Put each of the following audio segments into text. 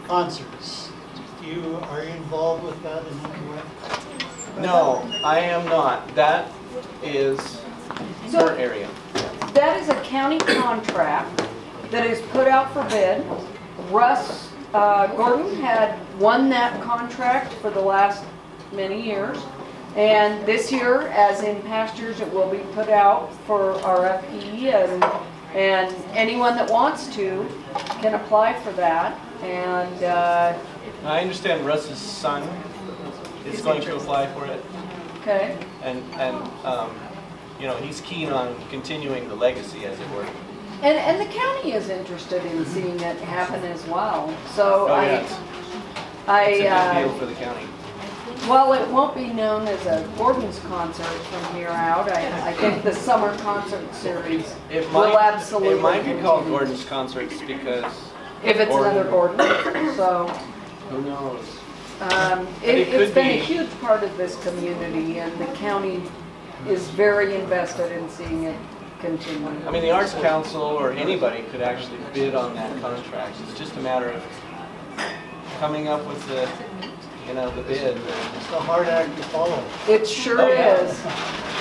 Concerts. Are you involved with that in any way? No, I am not. That is your area. That is a county contract that is put out for bid. Russ Gordon had won that contract for the last many years. And this year, as in past years, it will be put out for RFP, and anyone that wants to can apply for that. And I understand Russ's son is going to apply for it, okay, and you know, he's keen on continuing the legacy, as it were. and the county is interested in seeing it happen as well. So Oh, yeah, it's a big deal for the county. well, it won't be known as a Gordon's concert from here out. I think the summer concert series will absolutely It might be called continue. Gordon's Concerts because If it's another Gordon, so. who knows? It's could been a be. huge part of this community, and the county is very invested in seeing it continue. I mean, the Arts Council or anybody could actually bid on that contract. It's just a matter of coming up with the, you know, the bid. It's a hard act to follow. It sure Oh, yeah. is,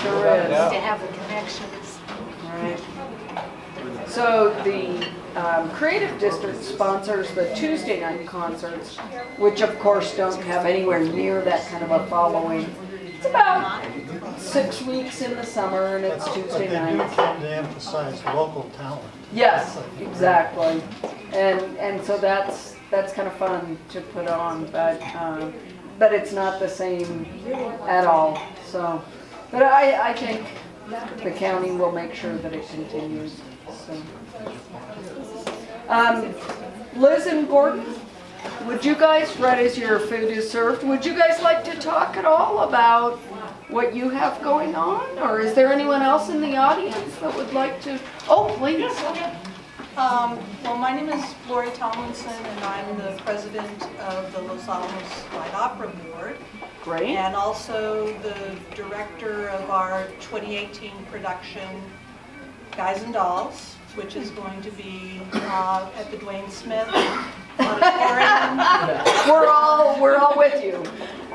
sure Without a is. doubt. To have the connections. Right. So the Creative District sponsors the Tuesday night concerts, which of course don't have anywhere near that kind of a following. It's about 6 weeks in the summer, and it's But Tuesday they do nights. tend to emphasize local talent. Yes, exactly. And so that's kind of fun to put on, but it's not the same at all. So, but I think the county will make sure that it continues. So, Liz and Gordon, would you guys, right as your food is served, would you guys like to talk at all about what you have going on? Or is there anyone else in the audience that would like to? Oh, please. Well, my name is Lori Tomlinson, and I'm the president of the Los Alamos Light Opera Board, Great. and also the director of our 2018 production, Guys and Dolls, which is going to be at the Dwayne Smith Auditorium We're all with you.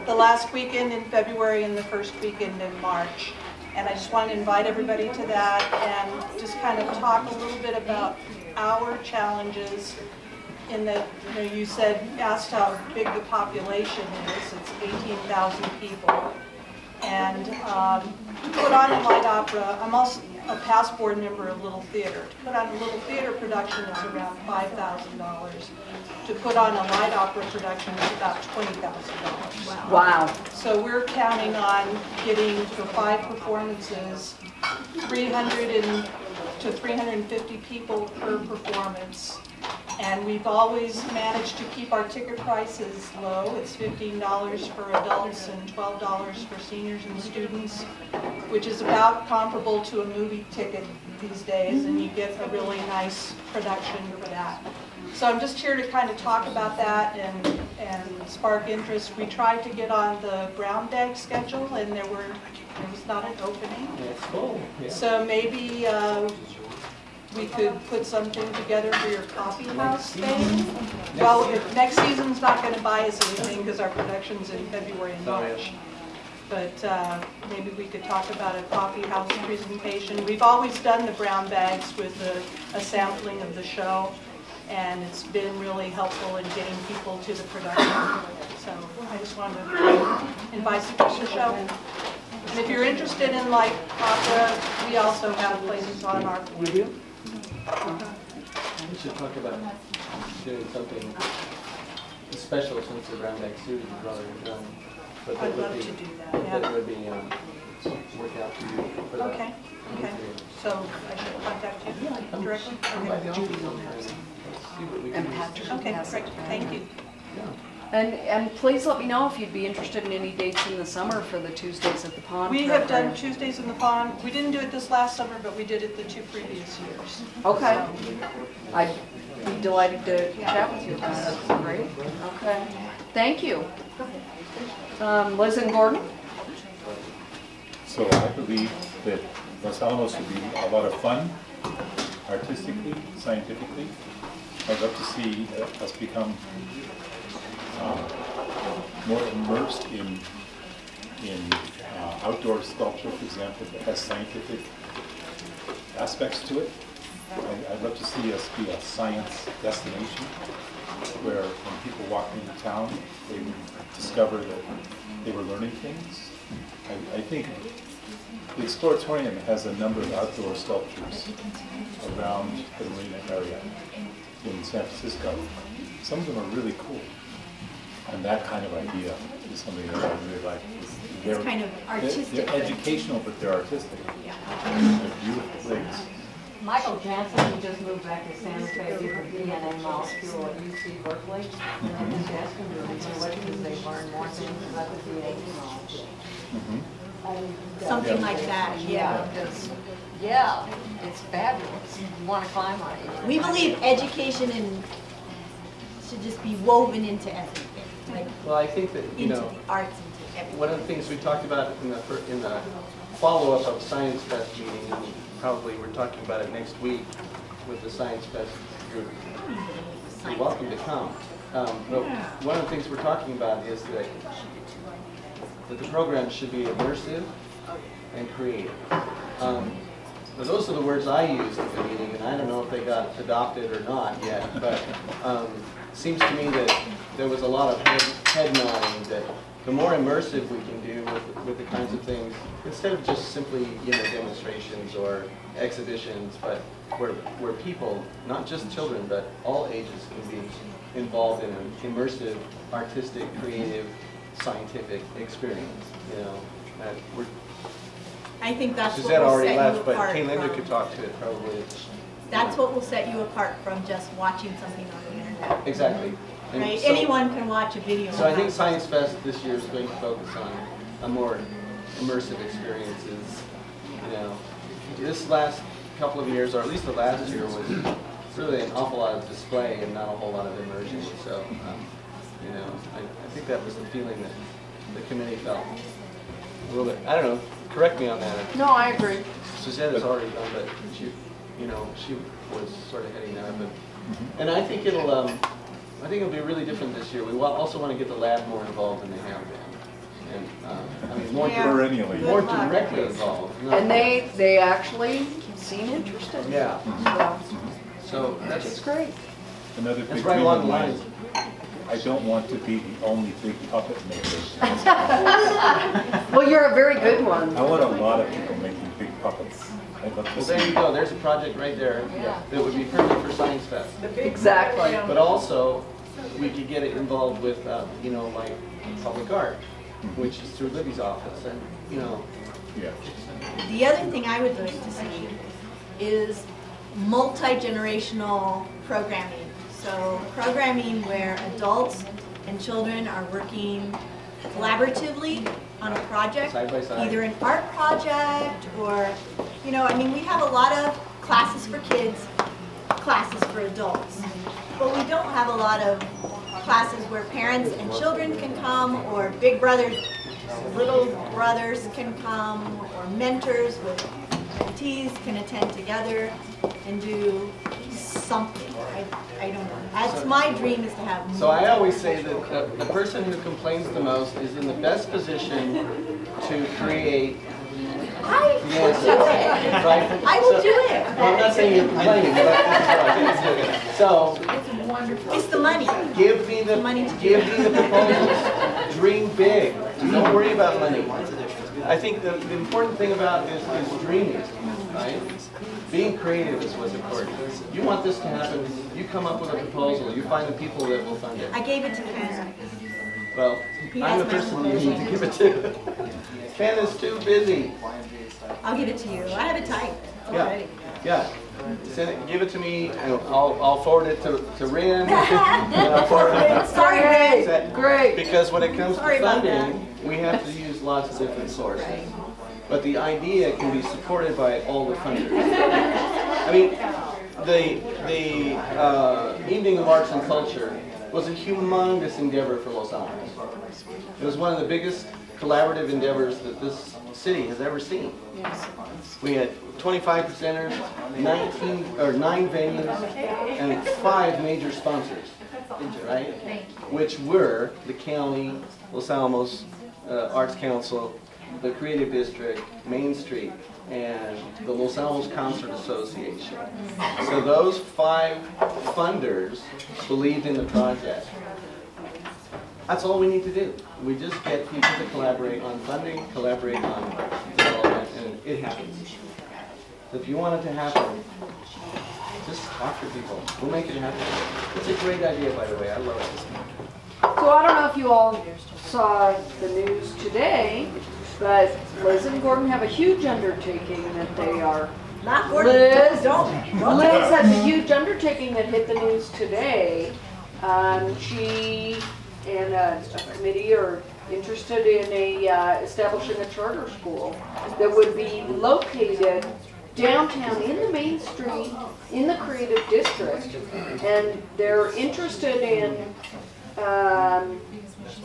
the last weekend in February and the first weekend in March. And I just want to invite everybody to that and just kind of talk a little bit about our challenges in that, you know, you asked how big the population is. It's 18,000 people. And to put on a light opera, I'm also a past board member of Little Theater. To put on a Little Theater production is around $5,000. To put on a light opera production is about $20,000. Wow. So we're counting on getting for 5 performances, 300 to 350 people per performance. And we've always managed to keep our ticket prices low. It's $15 for adults and $12 for seniors and students, which is about comparable to a movie ticket these days, and you get a really nice production for that. So I'm just here to kind of talk about that and spark interest. We tried to get on the brown bag schedule, and there was not an opening. It's full. Yeah. So maybe we could put something together for your coffee house thing. Well, next season's not going to buy us anything because our production's in February and March. But maybe we could talk about a coffee house presentation. We've always done the brown bags with a sampling of the show, and it's been really helpful in getting people to the production. So I just wanted to invite people to the show. And if you're interested in like opera, we also have places on our. We do? We should talk about doing something special since the brown bag suit is rather done. But that I'd would love be, to do that, that yeah. would be work out for you for that. Okay, okay. So I should contact you directly? Okay. And Patrick. Okay, has great, it. thank you. And please let me know if you'd be interested in any dates in the summer for the Tuesdays at the Pond. We have done program. Tuesdays in the Pond. We didn't do it this last summer, but we did it the 2 previous years. Okay. I'd be delighted to chat with you about it. That's great. Okay. Thank you. Liz and Gordon? So I believe that Los Alamos would be a lot of fun, artistically, scientifically. I'd love to see us become more immersed in outdoor sculpture, for example, that has scientific aspects to it. I'd love to see us be a science destination where when people walk into town, they would discover that they were learning things. I think the Exploratorium has a number of outdoor sculptures around the marina area in San Francisco. Some of them are really cool. And that kind of idea is something that I really like. It's kind of artistic. They're educational, but they're artistic. Yeah. They're beautiful things. Michael Jansen, who just moved back to Santa Fe, did a DNA molecule at UC Berkeley. And I just asked him to do what because they learn more things about the DNA molecule. Something like that, yeah. Yeah, it's fabulous. You want to climb on it. We believe education should just be woven into everything, like Well, I think that, you into know, the arts, into everything. one of the things we talked about in the follow-up of Science Fest meeting, and probably we're talking about it next week with the Science Fest group. You're welcome to come. But one of the things we're talking about is that the program should be immersive and creative. But those are the words I used at the meeting, and I don't know if they got adopted or not yet, but seems to me that there was a lot of head nodding that the more immersive we can do with the kinds of things, instead of just simply, you know, demonstrations or exhibitions, but where people, not just children, but all ages can be involved in an immersive, artistic, creative, scientific experience, you know. I think that's what Suzette will already set you left, but apart Kay Linda from, could talk to it probably. that's what will set you apart from just watching something on the internet, Exactly. And right? so- Anyone can watch a video. So I think about Science Fest this year is going to focus on a more immersive experiences. You know, this last couple of years, or at least the last year, was really an awful lot of display and not a whole lot of immersion. So, you know, I think that was the feeling that the committee felt a little bit. I don't know. Correct me on that. No, I agree. Suzette has already done, but she, you know, she was sort of heading that. But, and I think it'll be really different this year. We also want to get the lab more involved than they have been, and I mean more Yeah. Perennially. more directly involved. not- And they actually seem interested. Yeah. So So it's that's great. Another that's big right dream along of the mine. lines. I don't want to be the only big puppet maker. Well, you're a very good one. I want a lot of people making big puppets. I'd love to Well, see. there you go. There's a project right there that would be perfect for Science Fest. Exactly. But also, we could get it involved with, you know, like public art, which is through Libby's office, and you know. Yeah. The other thing I would like to see is multi-generational programming. So programming where adults and children are working collaboratively on a project, Side by side. either an art project or, you know, I mean, we have a lot of classes for kids, classes for adults, but we don't have a lot of classes where parents and children can come, or big brothers, little brothers can come, or mentors with mentees can attend together and do something. I don't know. That's my dream, is to have more. So I always say that the person who complains the most is in the best position to create I the will answer. do it. Right? I will do it. Well, I'm not saying you're complaining, but that's so It's the money. give me the Money to do give it. me the proposals. Dream big. Don't worry about money. I think the important thing about this is dreaming, right? Being creative is what's important. You want this to happen, you come up with a proposal, you find the people that will fund it. I gave it to Ken. Well, He I'm the has my person you need to give it to. Ken is too busy. I'll give it to you. I have it typed Yeah, already. yeah. Send it, give it to me, and I'll forward it to Rin, and I'll forward it. Sorry, Ken. Great. Because when it comes Sorry to about funding, we have to use lots of different sources. But the idea can be supported by all the funders. I mean, the Evening of Arts and Culture was a humongous endeavor for Los Alamos. It was one of the biggest collaborative endeavors that this city has ever seen. We had 25 presenters, 9 venues, and 5 major sponsors, right? Which were the county, Los Alamos Arts Council, the Creative District, Main Street, and the Los Alamos Concert Association. So those 5 funders believed in the project. That's all we need to do. We just get people to collaborate on funding, collaborate on development, and it happens. So if you want it to happen, just talk to people. We'll make it happen. It's a great idea, by the way. I love it. So I don't know if you all saw the news today, but Liz and Gordon have a huge undertaking that they are. Not Gordon, Liz, don't. Liz has a huge undertaking that hit the news today. She and a committee are interested in establishing a charter school that would be located downtown in the Main Street in the Creative District, and they're interested in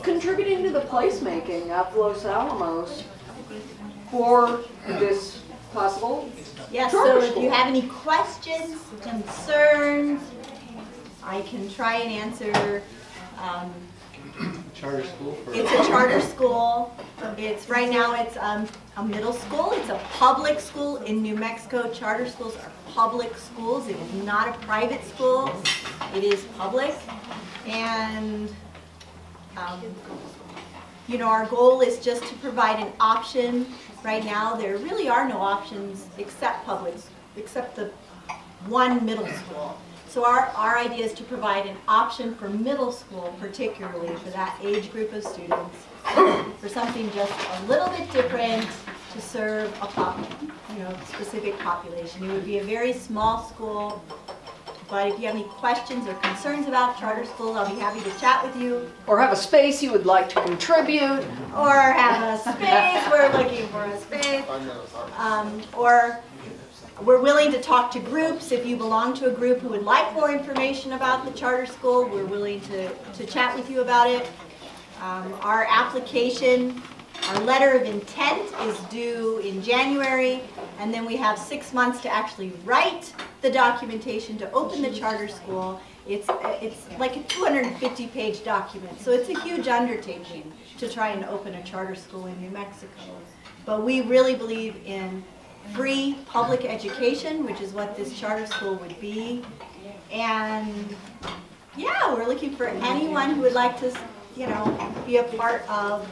contributing to the placemaking of Los Alamos for this possible Yes, charter so if school. you have any questions, concerns, I can try and answer. Charter school for... It's a charter school. Right now it's a middle school. It's a public school in New Mexico. Charter schools are public schools. It is not a private school. It is public. And, you know, our goal is just to provide an option. Right now, there really are no options except the one middle school. So our idea is to provide an option for middle school, particularly for that age group of students, for something just a little bit different to serve a specific population. It would be a very small school, but if you have any questions or concerns about charter schools, I'll be happy to chat with you. Or have a space you would like to contribute. Or have a space, we're looking for a space. Or we're willing to talk to groups. If you belong to a group who would like more information about the charter school, we're willing to chat with you about it. Our application, our letter of intent is due in January, and then we have 6 months to actually write the documentation to open the charter school. It's like a 250-page document, so it's a huge undertaking to try and open a charter school in New Mexico. But we really believe in free public education, which is what this charter school would be. And yeah, we're looking for anyone who would like to, be a part of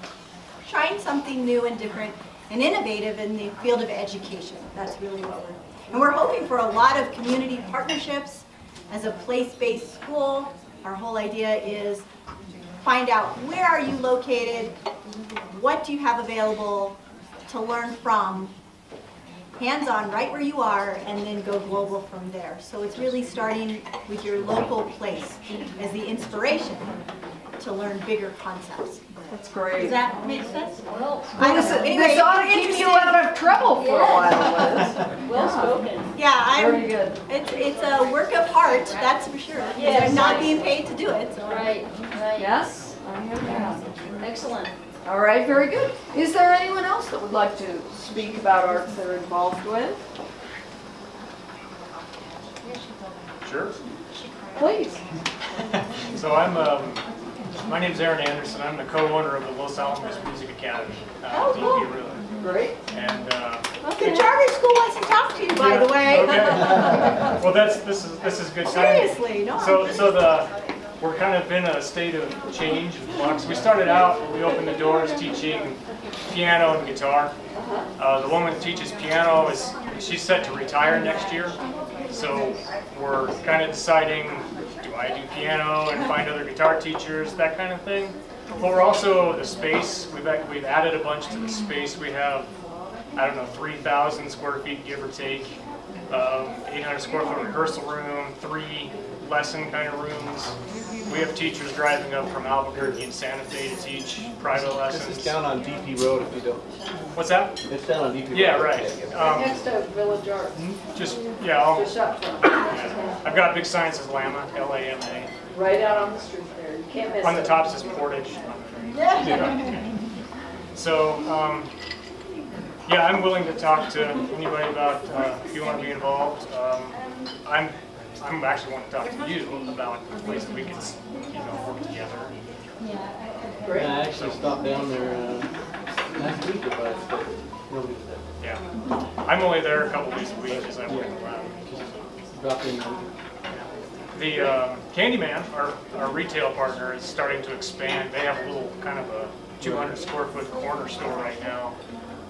trying something new and different and innovative in the field of education. That's really what and we're hoping for a lot of community partnerships. As a place-based school, our whole idea is find out where are you located, what do you have available to learn from, hands-on right where you are, and then go global from there. So it's really starting with your local place as the inspiration to learn bigger concepts. That's great. Does that make sense? Well, I don't know. Anyway, this ought to keep you out of trouble for a while, Liz. Well spoken. Yeah, Very good. It's a work of heart, that's for sure. Yes. I'm not being paid to do it, so. Right. Yes, I hear that. Excellent. All right, very good. Is there anyone else that would like to speak about arts they're involved with? Sure. Please. So my name's Aaron Anderson. I'm the co-owner of the Los Alamos Music Academy. Oh, cool. Really. Great. And The charter school wants to talk to you, by the way. Okay. Well, this is good time. Seriously, no. We're kind of in a state of change and flux. We started out, we opened the doors teaching piano and guitar. The woman who teaches piano she's set to retire next year. So we're kind of deciding, do I do piano and find other guitar teachers, that kind of thing. But we're also the space. We've added a bunch to the space. We have, 3,000 square feet, give or take, 800 square foot rehearsal room, 3 lesson kind of rooms. We have teachers driving up from Albuquerque and Santa Fe to teach private lessons. This is down on DP Road if you don't. What's that? It's down on DP Road. Yeah, right. Next to Village Arts. Just up front. I've got a big sign that says Lama, L-A-M-A. Right out on the street there. You can't miss it. On the top says Portage. So, yeah, I'm willing to talk to anybody about if you want to be involved. I'm actually want to talk to you about ways that we can, work together. Great. I actually stopped down there last week, but nobody was there. Yeah, I'm only there a couple days a week as I work around. Dropped in. The Candyman, our retail partner, is starting to expand. They have a little kind of a 200 square foot corner store right now,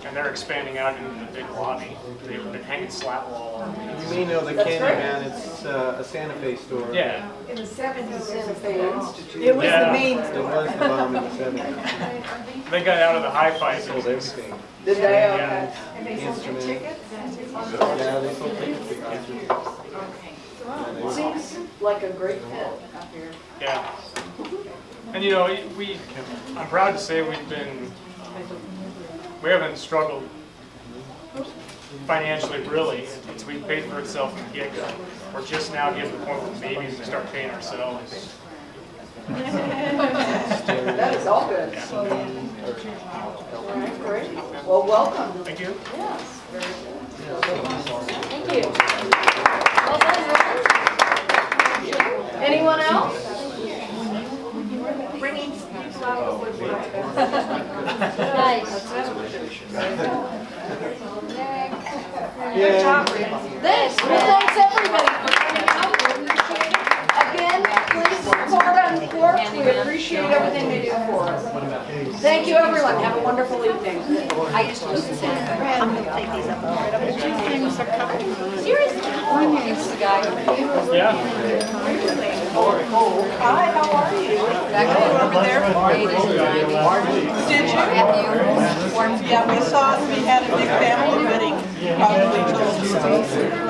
and they're expanding out into the big lobby. They've been hanging slat wall. You may know the Candyman, it's a Santa Fe store. Yeah, In the 70s, Santa Fe Institute. It was Yeah. the main It store. was the bomb in the 70s. they got out of the hi-fi Sold business. everything. Did they? Yeah. Okay. Instruments. Yeah, they sold tickets to concerts. Seems like a great fit up here. Yeah. And I'm proud to say we haven't struggled financially really. We've paid for itself from the get-go. We're just now getting to the point where maybe we can start paying ourselves. That is all good. All right, great. Well, welcome. Thank you. Yes, very good. Thank you. Well done. Anyone else? Bringing Good job, Thanks. Well, thanks everybody for coming out. We appreciate it. Again, please support Uncorked. We appreciate everything they do for us. Thank you, everyone. Have a wonderful evening. I used to listen to I'm going to take these up. This is the guy. Yeah. Hi, how are you? Over there? Did you? Yeah, we had a big family wedding, probably told you.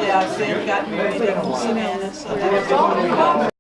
Yeah, they've got married in Savannah, so.